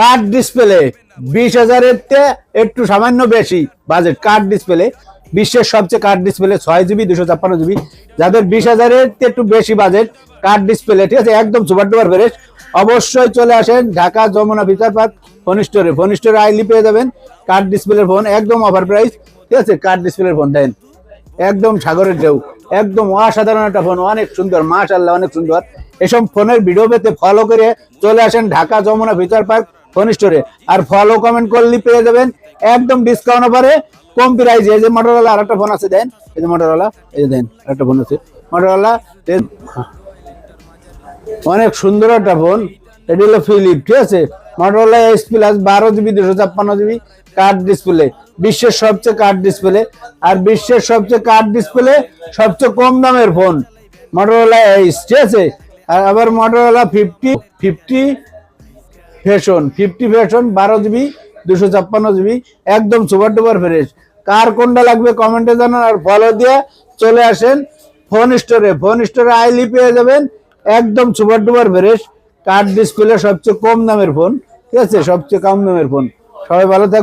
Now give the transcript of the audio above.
Card display 20,000-এর একটু সামান্য বেশি বাজেট। কার্ড ডিসপ্লে বিশ্বের সবচেয়ে কার্ড ডিসপ্লে 6GB 256GB। যাদের 20,000-এর একটু বেশি বাজেট, কার্ড ডিসপ্লে, ঠিক আছে, একদম সুপার ডুপার ফ্রেশ। অবশ্যই চলে আসেন Dhaka Jamuna future park phone স্টোরে। ফোন স্টোরে আইলি পেয়ে যাবেন কার্ড ডিসপ্লের ফোন, একদম অফার প্রাইস, ঠিক আছে। কার্ড ডিসপ্লের ফোন দেন, একদম সাগরের ঢেউ, একদম অসাধারণ একটা ফোন, অনেক সুন্দর, মাশাআল্লাহ অনেক সুন্দর। এসব ফোনের ভিডিও পেতে ফলো করে চলে আসেন Dhaka Jamuna future park phone স্টোরে। আর ফলো কমেন্ট করলে পেয়ে যাবেন একদম ডিসকাউন্ট অফারে কম প্রাইসে। এই যে মোটরোলা আর একটা ফোন আছে দেন, এই যে মোটরোলা, এই যে দেন একটা ফোন আছে মোটরোলা, অনেক সুন্দর একটা ফোন। এটি হলো ফিলিপ, ঠিক আছে। Motorola S plus 12GB 256GB card display, বিশ্বের সবচেয়ে কার্ড ডিসপ্লে। আর বিশ্বের সবচেয়ে কার্ড ডিসপ্লে সবচেয়ে কম দামের ফোন মোটরোলা S, ঠিক আছে। আর আবার মোটরোলা 50 ফ্যাশন 12GB 256GB, একদম সুপার ডুপার ফ্রেশ। কার কোনটা লাগবে কমেন্টে জানান, আর ফলো দিয়ে চলে আসেন ফোন স্টোরে। ফোন স্টোরে আইলি পেয়ে যাবেন একদম super duper fresh card display, সবচেয়ে কম দামের ফোন, ঠিক আছে, সবচেয়ে কম দামের ফোন। সবাই ভালো থাকবেন।